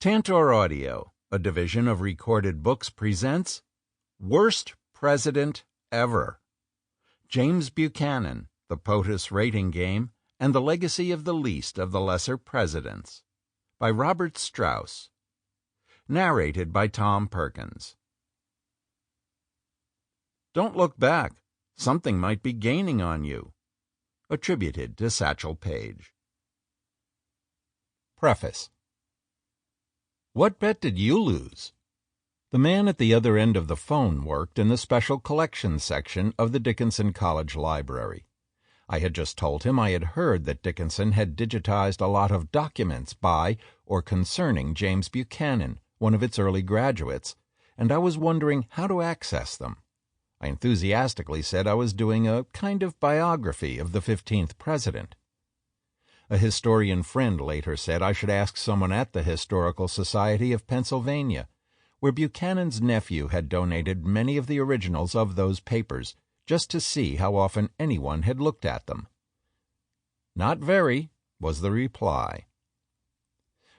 Tantor Audio, a division of Recorded Books, presents Worst President Ever. James Buchanan, the POTUS Rating Game, and the Legacy of the Least of the Lesser Presidents, by Robert Strauss. Narrated by Tom Perkins. Don't look back. Something might be gaining on you. Attributed to Satchel Paige. Preface. What bet did you lose? The man at the other end of the phone worked in the special collections section of the Dickinson College Library. I had just told him I had heard that Dickinson had digitized a lot of documents by or concerning James Buchanan, one of its early graduates, and I was wondering how to access them. I enthusiastically said I was doing a kind of biography of the 15th president. A historian friend later said I should ask someone at the Historical Society of Pennsylvania, where Buchanan's nephew had donated many of the originals of those papers, just to see how often anyone had looked at them. "Not very," was the reply.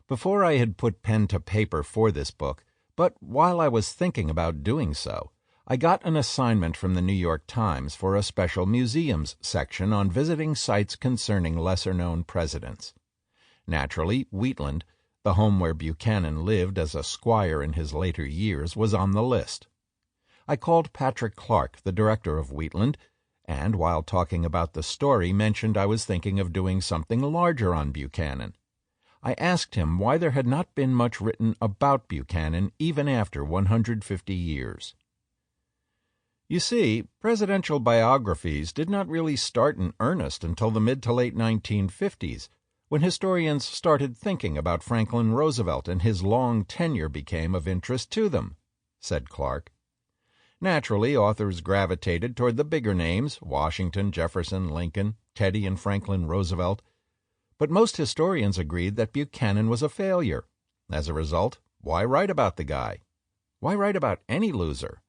Before I had put pen to paper for this book, but while I was thinking about doing so, I got an assignment from the New York Times for a special museums section on visiting sites concerning lesser-known presidents. Naturally, Wheatland, the home where Buchanan lived as a squire in his later years, was on the list. I called Patrick Clark, the director of Wheatland, and while talking about the story mentioned I was thinking of doing something larger on Buchanan. I asked him why there had not been much written about Buchanan even after 150 years. You see, presidential biographies did not really start in earnest until the mid to late 1950s, when historians started thinking about Franklin Roosevelt and his long tenure became of interest to them, said Clark. Naturally, authors gravitated toward the bigger names, Washington, Jefferson, Lincoln, Teddy, and Franklin Roosevelt, but most historians agreed that Buchanan was a failure. As a result, why write about the guy? Why write about any loser?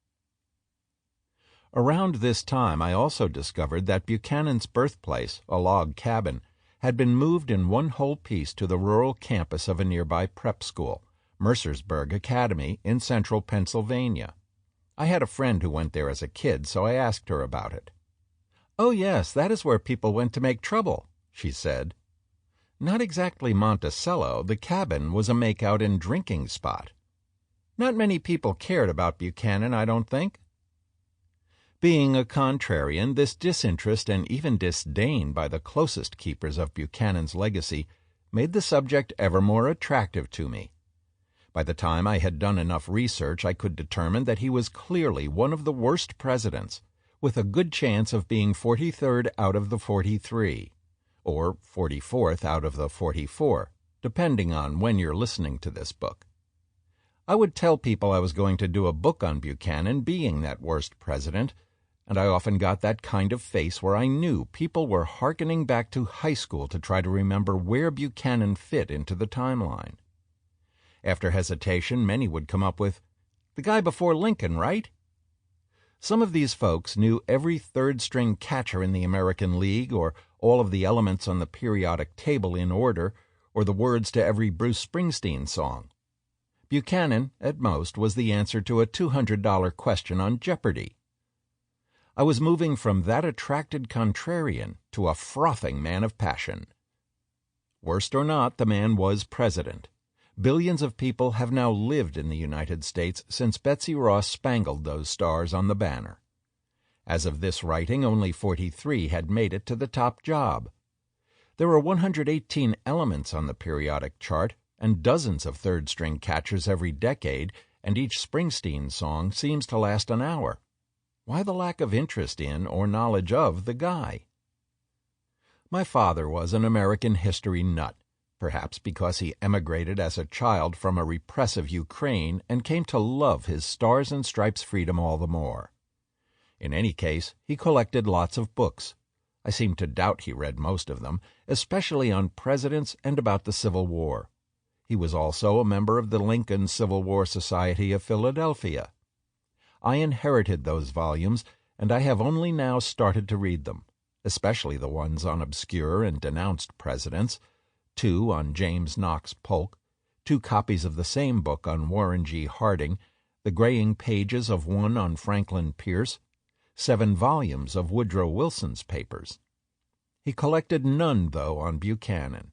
Around this time, I also discovered that Buchanan's birthplace, a log cabin, had been moved in one whole piece to the rural campus of a nearby prep school, Mercersburg Academy, in central Pennsylvania. I had a friend who went there as a kid, so I asked her about it. "Oh, yes, that is where people went to make trouble," she said. Not exactly Monticello, the cabin was a make-out and drinking spot. Not many people cared about Buchanan, I don't think. Being a contrarian, this disinterest and even disdain by the closest keepers of Buchanan's legacy made the subject ever more attractive to me. By the time I had done enough research, I could determine that he was clearly one of the worst presidents, with a good chance of being 43rd out of the 43, or 44th out of the 44, depending on when you're listening to this book. I would tell people I was going to do a book on Buchanan being that worst president, and I often got that kind of face where I knew people were hearkening back to high school to try to remember where Buchanan fit into the timeline. After hesitation, many would come up with, "The guy before Lincoln, right?" Some of these folks knew every third-string catcher in the American League, or all of the elements on the periodic table in order, or the words to every Bruce Springsteen song. Buchanan, at most, was the answer to a $200 question on Jeopardy! I was moving from that attracted contrarian to a frothing man of passion. Worst or not, the man was president. Billions of people have now lived in the United States since Betsy Ross spangled those stars on the banner. As of this writing, only 43 had made it to the top job. There are 118 elements on the periodic chart and dozens of third-string catchers every decade, and each Springsteen song seems to last an hour. Why the lack of interest in or knowledge of the guy? My father was an American history nut, perhaps because he emigrated as a child from a repressive Ukraine and came to love his Stars and Stripes freedom all the more. In any case, he collected lots of books. I seem to doubt he read most of them, especially on presidents and about the Civil War. He was also a member of the Lincoln Civil War Society of Philadelphia. I inherited those volumes, and I have only now started to read them, especially the ones on obscure and denounced presidents, 2 on James Knox Polk, 2 copies of the same book on Warren G. Harding, the graying pages of one on Franklin Pierce, 7 volumes of Woodrow Wilson's papers. He collected none, though, on Buchanan.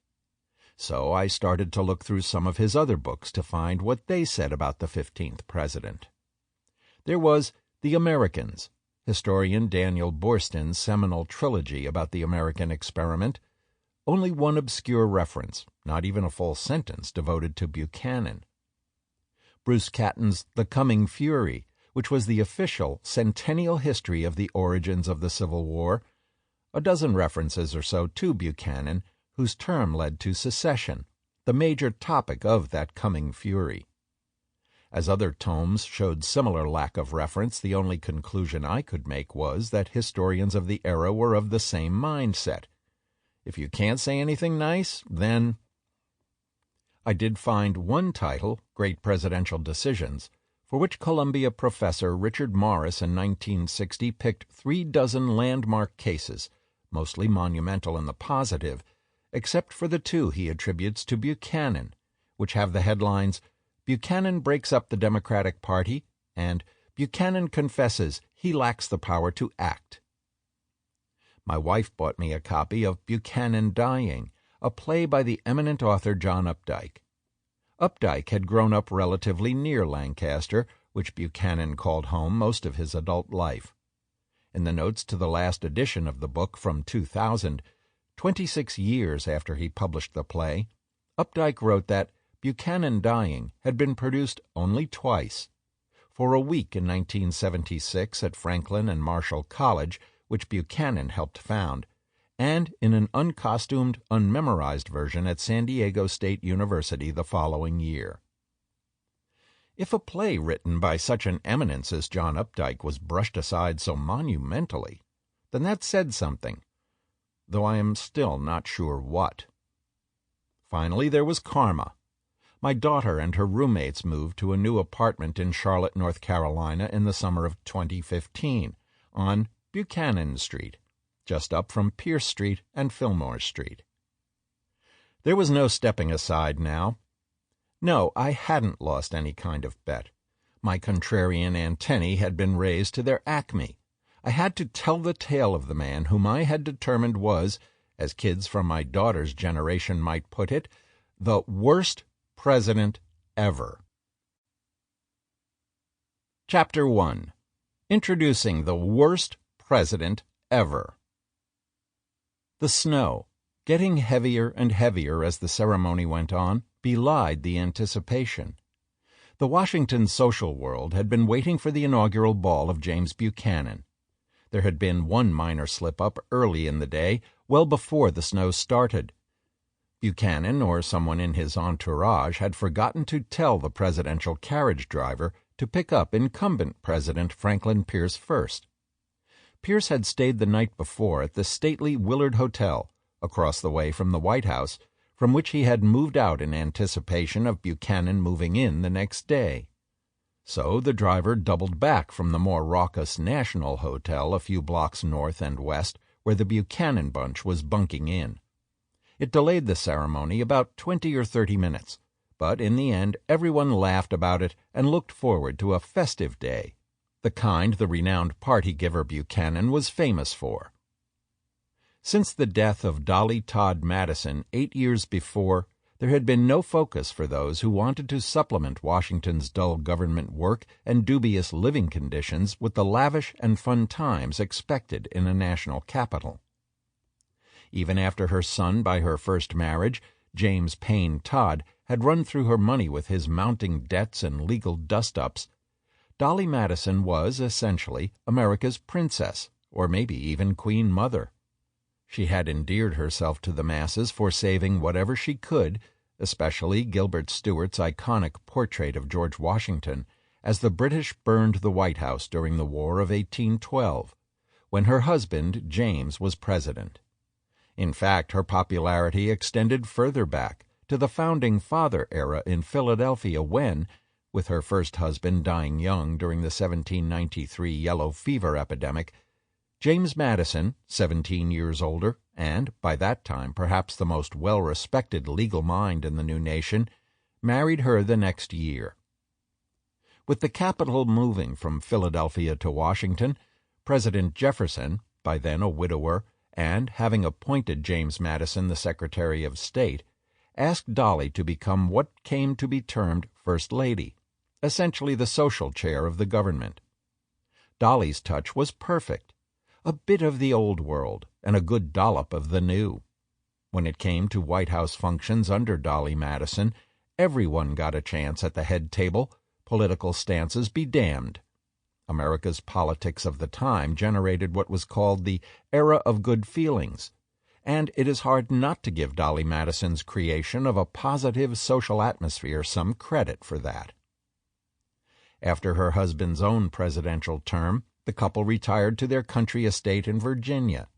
So I started to look through some of his other books to find what they said about the 15th president. There was The Americans, historian Daniel Borstin's seminal trilogy about the American experiment. Only one obscure reference, not even a full sentence, devoted to Buchanan. Bruce Catton's The Coming Fury, which was the official centennial history of the origins of the Civil War, a dozen references or so to Buchanan, whose term led to secession, the major topic of that coming fury. As other tomes showed similar lack of reference, the only conclusion I could make was that historians of the era were of the same mindset. If you can't say anything nice, then... I did find one title, Great Presidential Decisions, for which Columbia professor Richard Morris in 1960 picked 36 landmark cases, mostly monumental in the positive, except for the 2 he attributes to Buchanan, which have the headlines, Buchanan Breaks Up the Democratic Party, and Buchanan Confesses He Lacks the Power to Act. My wife bought me a copy of Buchanan Dying, a play by the eminent author John Updike. Updike had grown up relatively near Lancaster, which Buchanan called home most of his adult life. In the notes to the last edition of the book from 2000, 26 years after he published the play, Updike wrote that Buchanan Dying had been produced only twice, for a week in 1976 at Franklin and Marshall College, which Buchanan helped found, and in an uncostumed, unmemorized version at San Diego State University the following year. If a play written by such an eminence as John Updike was brushed aside so monumentally, then that said something, though I am still not sure what. Finally, there was Karma. My daughter and her roommates moved to a new apartment in Charlotte, North Carolina in the summer of 2015, on Buchanan Street, just up from Pierce Street and Fillmore Street. There was no stepping aside now. No, I hadn't lost any kind of bet. My contrarian antennae had been raised to their acme. I had to tell the tale of the man whom I had determined was, as kids from my daughter's generation might put it, the worst president ever. Chapter 1. Introducing the worst president ever. The snow, getting heavier and heavier as the ceremony went on, belied the anticipation. The Washington social world had been waiting for the inaugural ball of James Buchanan. There had been one minor slip-up early in the day, well before the snow started. Buchanan or someone in his entourage had forgotten to tell the presidential carriage driver to pick up incumbent President Franklin Pierce first. Pierce had stayed the night before at the stately Willard Hotel, across the way from the White House, from which he had moved out in anticipation of Buchanan moving in the next day. So the driver doubled back from the more raucous National Hotel a few blocks north and west, where the Buchanan bunch was bunking in. It delayed the ceremony about 20 or 30 minutes, but in the end everyone laughed about it and looked forward to a festive day, the kind the renowned party-giver Buchanan was famous for. Since the death of Dolly Todd Madison 8 years before, there had been no focus for those who wanted to supplement Washington's dull government work and dubious living conditions with the lavish and fun times expected in a national capital. Even after her son by her first marriage, James Payne Todd, had run through her money with his mounting debts and legal dust-ups, Dolly Madison was, essentially, America's princess, or maybe even Queen Mother. She had endeared herself to the masses for saving whatever she could, especially Gilbert Stuart's iconic portrait of George Washington, as the British burned the White House during the War of 1812, when her husband, James, was president. In fact, her popularity extended further back, to the Founding Father era in Philadelphia when, with her first husband dying young during the 1793 yellow fever epidemic, James Madison, 17 years older, and, by that time, perhaps the most well-respected legal mind in the new nation, married her the next year. With the capital moving from Philadelphia to Washington, President Jefferson, by then a widower, and having appointed James Madison the Secretary of State, asked Dolly to become what came to be termed First Lady, essentially the social chair of the government. Dolly's touch was perfect, a bit of the old world and a good dollop of the new. When it came to White House functions under Dolly Madison, everyone got a chance at the head table, political stances be damned. America's politics of the time generated what was called the era of good feelings, and it is hard not to give Dolly Madison's creation of a positive social atmosphere some credit for that. After her husband's own presidential term, the couple retired to their country estate in Virginia,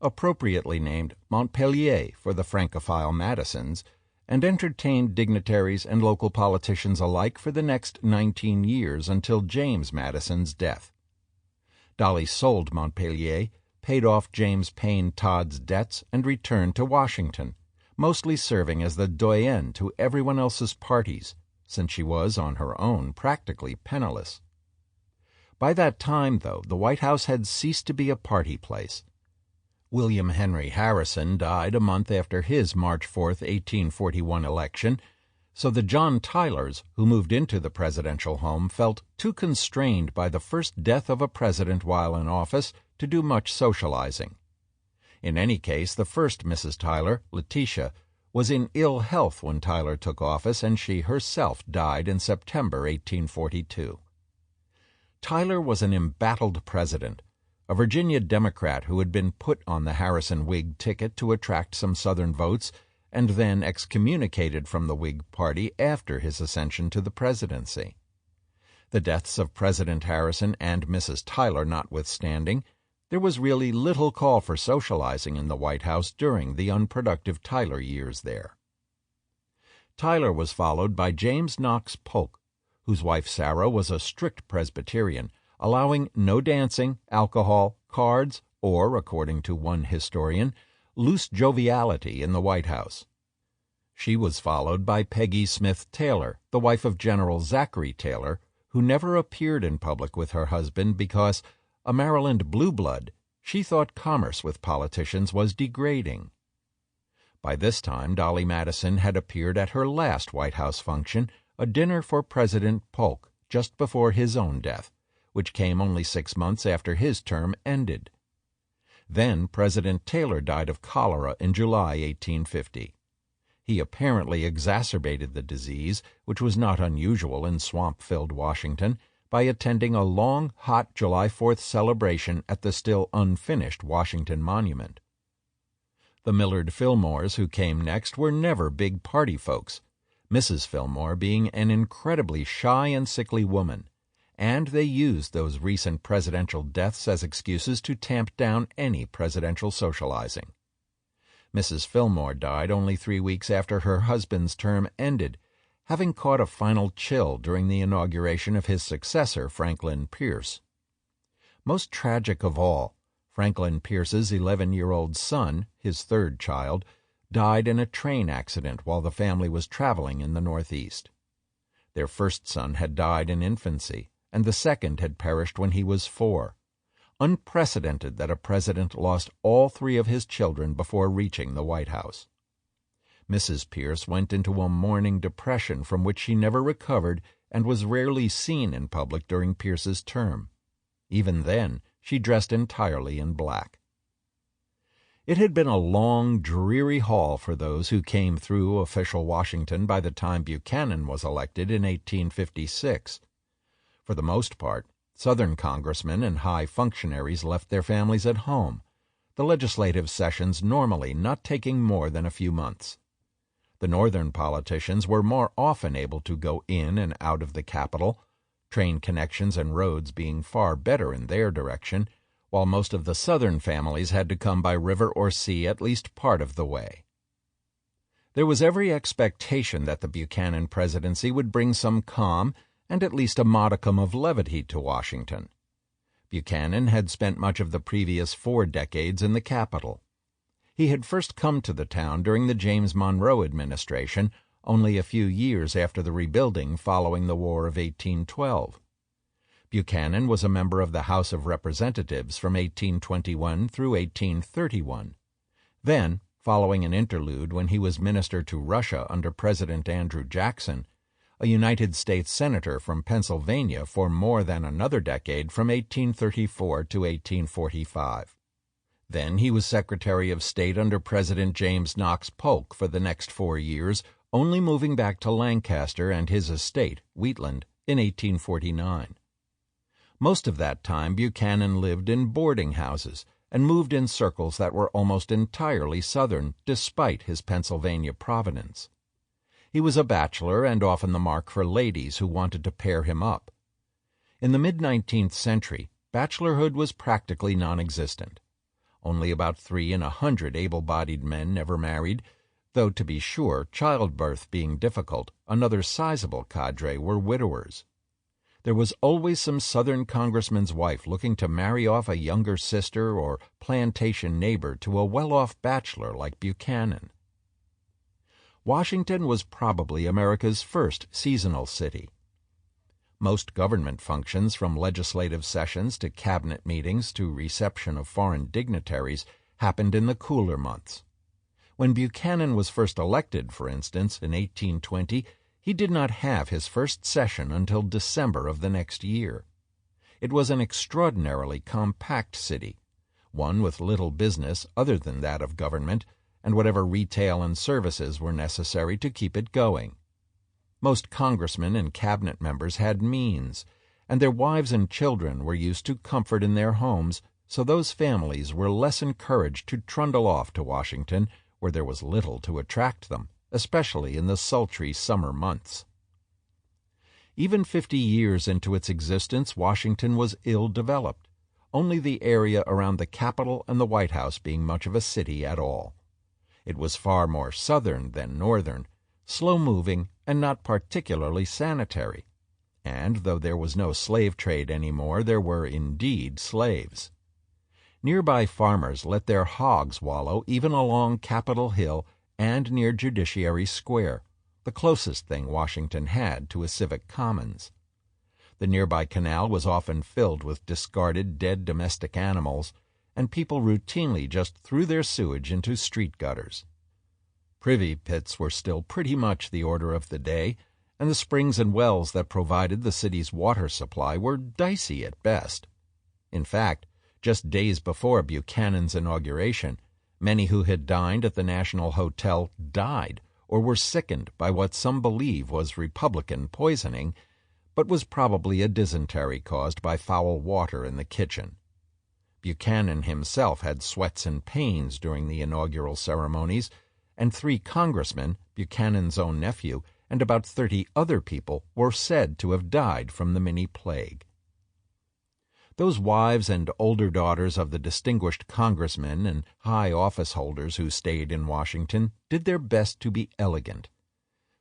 appropriately named Montpelier for the Francophile Madisons, and entertained dignitaries and local politicians alike for the next 19 years until James Madison's death. Dolly sold Montpelier, paid off James Payne Todd's debts, and returned to Washington, mostly serving as the doyenne to everyone else's parties, since she was, on her own, practically penniless. By that time, though, the White House had ceased to be a party place. William Henry Harrison died a month after his March 4, 1841 election, so the John Tylers, who moved into the presidential home, felt too constrained by the first death of a president while in office to do much socializing. In any case, the first Mrs. Tyler, Letitia, was in ill health when Tyler took office, and she herself died in September 1842. Tyler was an embattled president, a Virginia Democrat who had been put on the Harrison Whig ticket to attract some Southern votes and then excommunicated from the Whig Party after his ascension to the presidency. The deaths of President Harrison and Mrs. Tyler notwithstanding, there was really little call for socializing in the White House during the unproductive Tyler years there. Tyler was followed by James Knox Polk, whose wife Sarah was a strict Presbyterian, allowing no dancing, alcohol, cards, or, according to one historian, loose joviality in the White House. She was followed by Peggy Smith Taylor, the wife of General Zachary Taylor, who never appeared in public with her husband because, a Maryland blue blood, she thought commerce with politicians was degrading. By this time, Dolly Madison had appeared at her last White House function, a dinner for President Polk, just before his own death, which came only 6 months after his term ended. Then President Taylor died of cholera in July 1850. He apparently exacerbated the disease, which was not unusual in swamp-filled Washington, by attending a long, hot July 4th celebration at the still unfinished Washington Monument. The Millard Fillmores, who came next, were never big party folks, Mrs. Fillmore being an incredibly shy and sickly woman, and they used those recent presidential deaths as excuses to tamp down any presidential socializing. Mrs. Fillmore died only 3 weeks after her husband's term ended, having caught a final chill during the inauguration of his successor, Franklin Pierce. Most tragic of all, Franklin Pierce's 11-year-old son, his third child, died in a train accident while the family was traveling in the Northeast. Their first son had died in infancy, and the second had perished when he was 4. Unprecedented that a president lost all 3 of his children before reaching the White House. Mrs. Pierce went into a mourning depression from which she never recovered and was rarely seen in public during Pierce's term. Even then, she dressed entirely in black. It had been a long, dreary haul for those who came through official Washington by the time Buchanan was elected in 1856. For the most part, Southern congressmen and high functionaries left their families at home, the legislative sessions normally not taking more than a few months. The Northern politicians were more often able to go in and out of the capital, train connections and roads being far better in their direction, while most of the Southern families had to come by river or sea at least part of the way. There was every expectation that the Buchanan presidency would bring some calm and at least a modicum of levity to Washington. Buchanan had spent much of the previous 4 decades in the capital. He had first come to the town during the James Monroe administration, only a few years after the rebuilding following the War of 1812. Buchanan was a member of the House of Representatives from 1821 through 1831. Then, following an interlude when he was minister to Russia under President Andrew Jackson, a United States Senator from Pennsylvania for more than another decade from 1834 to 1845. Then he was Secretary of State under President James Knox Polk for the next 4 years, only moving back to Lancaster and his estate, Wheatland, in 1849. Most of that time Buchanan lived in boarding houses and moved in circles that were almost entirely Southern, despite his Pennsylvania provenance. He was a bachelor and often the mark for ladies who wanted to pair him up. In the mid-19th century, bachelorhood was practically non-existent. Only about 3 in 100 able-bodied men never married, though to be sure, childbirth being difficult, another sizable cadre were widowers. There was always some Southern congressman's wife looking to marry off a younger sister or plantation neighbor to a well-off bachelor like Buchanan. Washington was probably America's first seasonal city. Most government functions, from legislative sessions to cabinet meetings to reception of foreign dignitaries, happened in the cooler months. When Buchanan was first elected, for instance, in 1820, he did not have his first session until December of the next year. It was an extraordinarily compact city, one with little business other than that of government, and whatever retail and services were necessary to keep it going. Most congressmen and cabinet members had means, and their wives and children were used to comfort in their homes, so those families were less encouraged to trundle off to Washington, where there was little to attract them, especially in the sultry summer months. Even 50 years into its existence, Washington was ill-developed, only the area around the Capitol and the White House being much of a city at all. It was far more southern than northern, slow-moving, and not particularly sanitary. And though there was no slave trade anymore, there were indeed slaves. Nearby farmers let their hogs wallow even along Capitol Hill and near Judiciary Square, the closest thing Washington had to a civic commons. The nearby canal was often filled with discarded dead domestic animals, and people routinely just threw their sewage into street gutters. Privy pits were still pretty much the order of the day, and the springs and wells that provided the city's water supply were dicey at best. In fact, just days before Buchanan's inauguration, many who had dined at the National Hotel died or were sickened by what some believe was Republican poisoning, but was probably a dysentery caused by foul water in the kitchen. Buchanan himself had sweats and pains during the inaugural ceremonies, and 3 congressmen, Buchanan's own nephew, and about 30 other people were said to have died from the mini-plague. Those wives and older daughters of the distinguished congressmen and high office holders who stayed in Washington did their best to be elegant,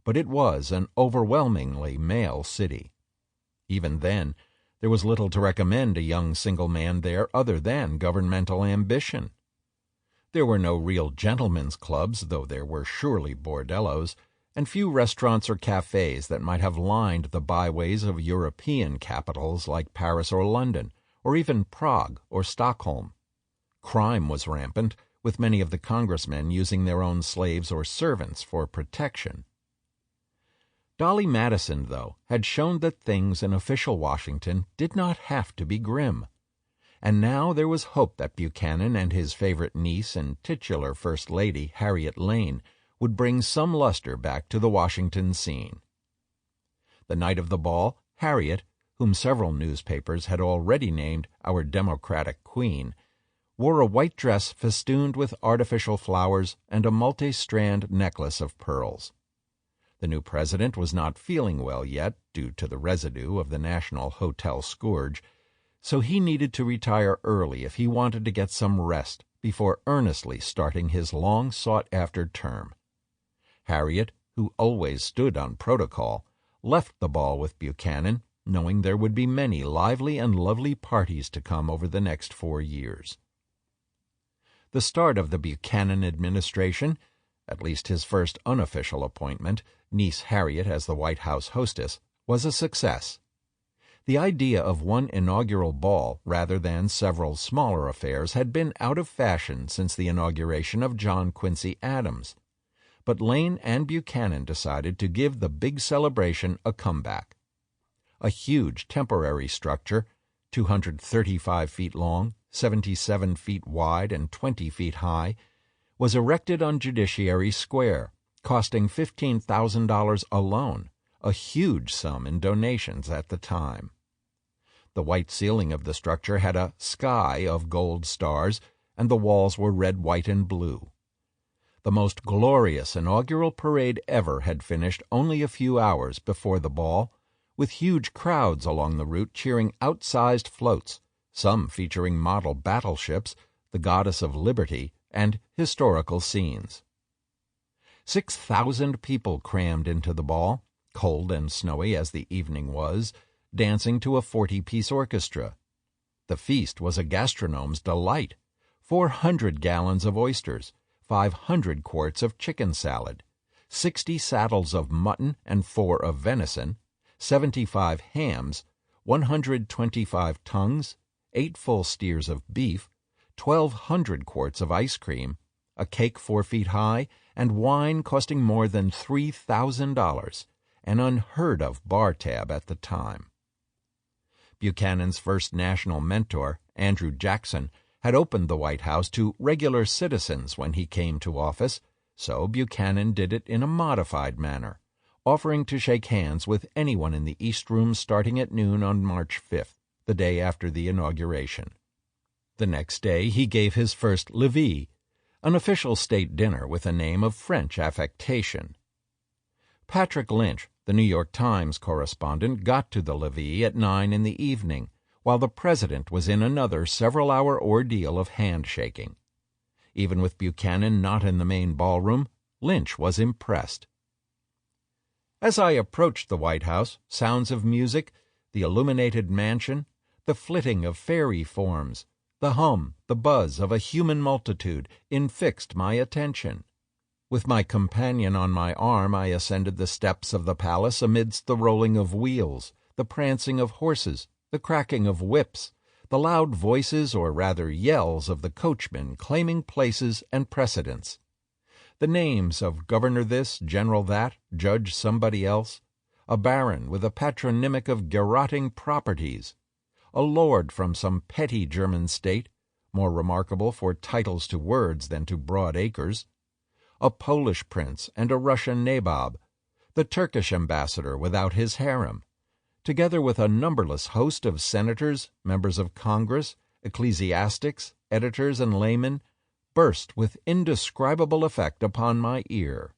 but it was an overwhelmingly male city. Even then, there was little to recommend a young single man there other than governmental ambition. There were no real gentlemen's clubs, though there were surely bordellos, and few restaurants or cafes that might have lined the byways of European capitals like Paris or London, or even Prague or Stockholm. Crime was rampant, with many of the congressmen using their own slaves or servants for protection. Dolly Madison, though, had shown that things in official Washington did not have to be grim. And now there was hope that Buchanan and his favorite niece and titular First Lady, Harriet Lane, would bring some luster back to the Washington scene. The night of the ball, Harriet, whom several newspapers had already named our Democratic Queen, wore a white dress festooned with artificial flowers and a multi-strand necklace of pearls. The new president was not feeling well yet, due to the residue of the National Hotel scourge, so he needed to retire early if he wanted to get some rest before earnestly starting his long-sought-after term. Harriet, who always stood on protocol, left the ball with Buchanan, knowing there would be many lively and lovely parties to come over the next 4 years. The start of the Buchanan administration, at least his first unofficial appointment, niece Harriet as the White House hostess, was a success. The idea of one inaugural ball rather than several smaller affairs had been out of fashion since the inauguration of John Quincy Adams, but Lane and Buchanan decided to give the big celebration a comeback. A huge temporary structure, 235 feet long, 77 feet wide, and 20 feet high, was erected on Judiciary Square, costing $15,000 alone, a huge sum in donations at the time. The white ceiling of the structure had a sky of gold stars, and the walls were red, white, and blue. The most glorious inaugural parade ever had finished only a few hours before the ball, with huge crowds along the route cheering outsized floats, some featuring model battleships, the Goddess of Liberty, and historical scenes. 6,000 people crammed into the ball, cold and snowy as the evening was, dancing to a 40-piece orchestra. The feast was a gastronome's delight. 400 gallons of oysters, 500 quarts of chicken salad, 60 saddles of mutton and 4 of venison, 75 hams, 125 tongues, 8 full steers of beef, 1,200 quarts of ice cream, a cake 4 feet high, and wine costing more than $3,000, an unheard-of bar tab at the time. Buchanan's first national mentor, Andrew Jackson, had opened the White House to regular citizens when he came to office, so Buchanan did it in a modified manner, offering to shake hands with anyone in the East Room starting at noon on March 5th, the day after the inauguration. The next day he gave his first levee, an official state dinner with a name of French affectation. Patrick Lynch, the New York Times correspondent, got to the levee at 9 in the evening, while the president was in another several-hour ordeal of handshaking. Even with Buchanan not in the main ballroom, Lynch was impressed. As I approached the White House, sounds of music, the illuminated mansion, the flitting of fairy forms, the hum, the buzz of a human multitude infixed my attention. With my companion on my arm, I ascended the steps of the palace amidst the rolling of wheels, the prancing of horses, the cracking of whips, the loud voices or rather yells of the coachmen claiming places and precedence. The names of Governor this, General that, Judge somebody else, a baron with a patronymic of garroting properties, a lord from some petty German state, more remarkable for titles to words than to broad acres, a Polish prince and a Russian nabob, the Turkish ambassador without his harem, together with a numberless host of senators, members of Congress, ecclesiastics, editors, and laymen, burst with indescribable effect upon my ear.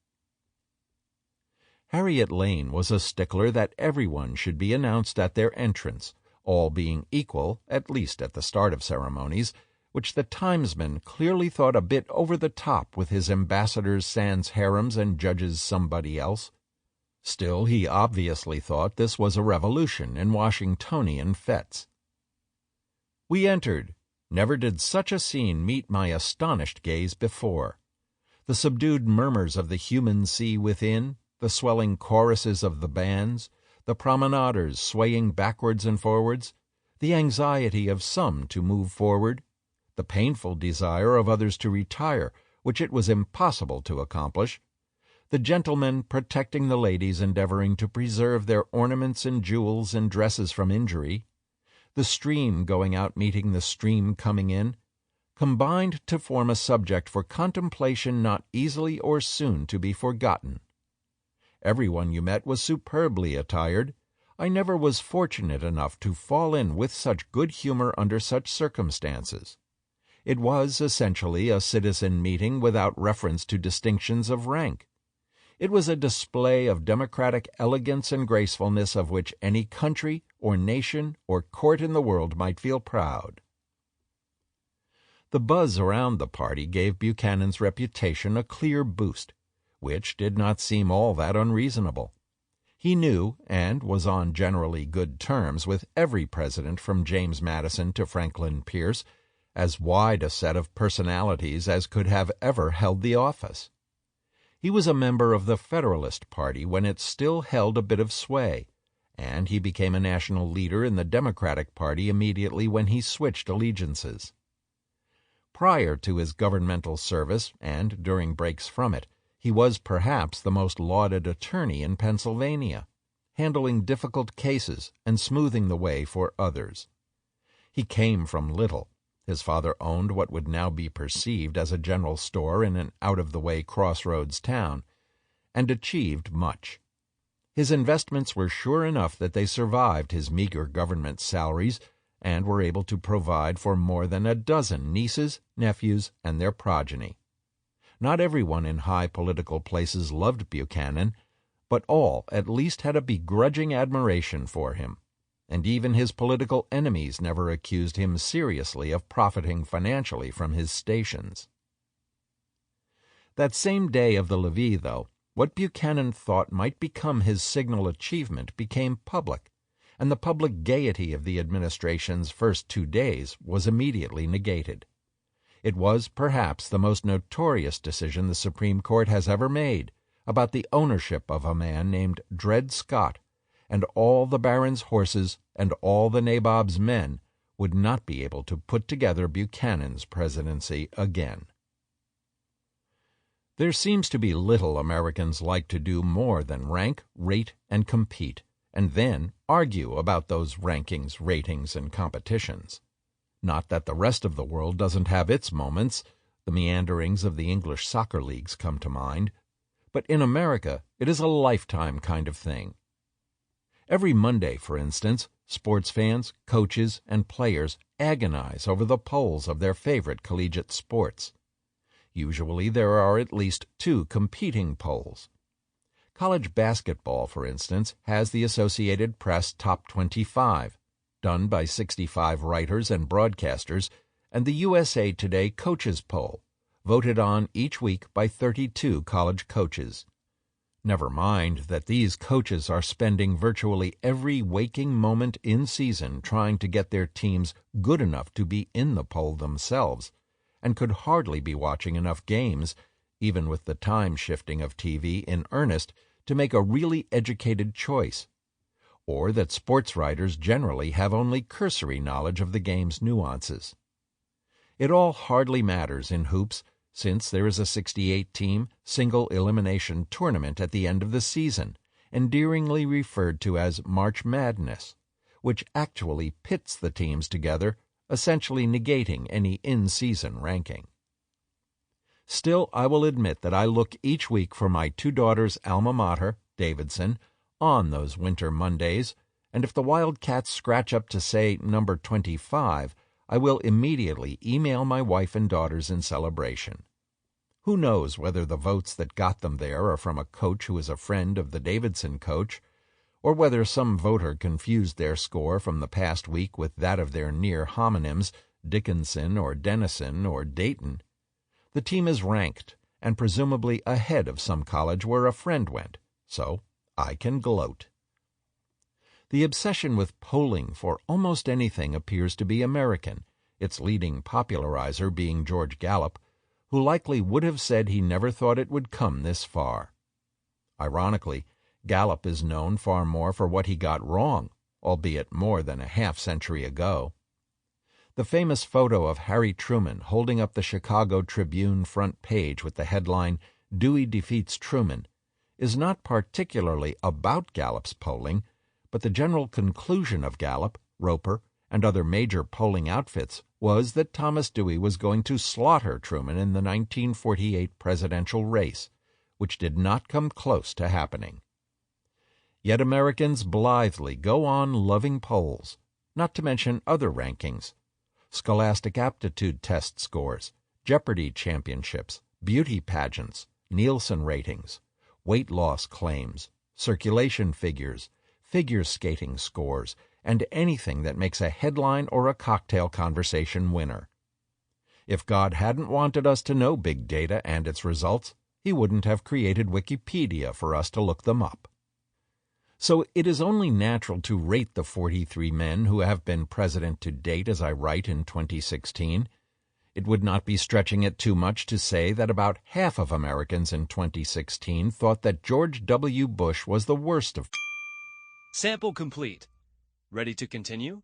Harriet Lane was a stickler that everyone should be announced at their entrance, all being equal, at least at the start of ceremonies, which the Timesman clearly thought a bit over the top with his ambassadors sans harems and judges somebody else. Still, he obviously thought this was a revolution in Washingtonian fetes. We entered. Never did such a scene meet my astonished gaze before. The subdued murmurs of the human sea within, the swelling choruses of the bands, the promenaders swaying backwards and forwards, the anxiety of some to move forward, the painful desire of others to retire, which it was impossible to accomplish, the gentlemen protecting the ladies endeavoring to preserve their ornaments and jewels and dresses from injury, the stream going out meeting the stream coming in, combined to form a subject for contemplation not easily or soon to be forgotten. Everyone you met was superbly attired. I never was fortunate enough to fall in with such good humor under such circumstances. It was essentially a citizen meeting without reference to distinctions of rank. It was a display of democratic elegance and gracefulness of which any country or nation or court in the world might feel proud. The buzz around the party gave Buchanan's reputation a clear boost, which did not seem all that unreasonable. He knew, and was on generally good terms with every president from James Madison to Franklin Pierce, as wide a set of personalities as could have ever held the office. He was a member of the Federalist Party when it still held a bit of sway, and he became a national leader in the Democratic Party immediately when he switched allegiances. Prior to his governmental service and during breaks from it, he was perhaps the most lauded attorney in Pennsylvania, handling difficult cases and smoothing the way for others. He came from little. His father owned what would now be perceived as a general store in an out-of-the-way crossroads town, and achieved much. His investments were sure enough that they survived his meager government salaries and were able to provide for more than a dozen nieces, nephews, and their progeny. Not everyone in high political places loved Buchanan, but all at least had a begrudging admiration for him, and even his political enemies never accused him seriously of profiting financially from his stations. That same day of the levee, though, what Buchanan thought might become his signal achievement became public, and the public gaiety of the administration's first 2 days was immediately negated. It was perhaps the most notorious decision the Supreme Court has ever made about the ownership of a man named Dred Scott, and all the baron's horses and all the nabob's men would not be able to put together Buchanan's presidency again. There seems to be little Americans like to do more than rank, rate, and compete, and then argue about those rankings, ratings, and competitions. Not that the rest of the world doesn't have its moments. The meanderings of the English soccer leagues come to mind. But in America, it is a lifetime kind of thing. Every Monday, for instance, sports fans, coaches, and players agonize over the polls of their favorite collegiate sports. Usually there are at least 2 competing polls. College basketball, for instance, has the Associated Press Top 25, done by 65 writers and broadcasters, and the USA Today Coaches Poll, voted on each week by 32 college coaches. Never mind that these coaches are spending virtually every waking moment in season trying to get their teams good enough to be in the poll themselves, and could hardly be watching enough games, even with the time shifting of TV in earnest, to make a really educated choice, or that sports writers generally have only cursory knowledge of the game's nuances. It all hardly matters in hoops, since there is a 68-team, single-elimination tournament at the end of the season, endearingly referred to as March Madness, which actually pits the teams together, essentially negating any in-season ranking. Still, I will admit that I look each week for my 2 daughters' alma mater, Davidson, on those winter Mondays, and if the Wildcats scratch up to, say, number 25, I will immediately email my wife and daughters in celebration. Who knows whether the votes that got them there are from a coach who is a friend of the Davidson coach, or whether some voter confused their score from the past week with that of their near homonyms, Dickinson or Denison or Dayton. The team is ranked, and presumably ahead of some college where a friend went, so I can gloat. The obsession with polling for almost anything appears to be American, its leading popularizer being George Gallup, who likely would have said he never thought it would come this far. Ironically, Gallup is known far more for what he got wrong, albeit more than a half-century ago. The famous photo of Harry Truman holding up the Chicago Tribune front page with the headline, "Dewey Defeats Truman," is not particularly about Gallup's polling, but the general conclusion of Gallup, Roper, and other major polling outfits was that Thomas Dewey was going to slaughter Truman in the 1948 presidential race, which did not come close to happening. Yet Americans blithely go on loving polls, not to mention other rankings, scholastic aptitude test scores, Jeopardy championships, beauty pageants, Nielsen ratings, weight loss claims, circulation figures, figure skating scores, and anything that makes a headline or a cocktail conversation winner. If God hadn't wanted us to know big data and its results, he wouldn't have created Wikipedia for us to look them up. So it is only natural to rate the 43 men who have been president to date as I write in 2016. It would not be stretching it too much to say that about half of Americans in 2016 thought that George W. Bush was the worst of. Sample complete. Ready to continue?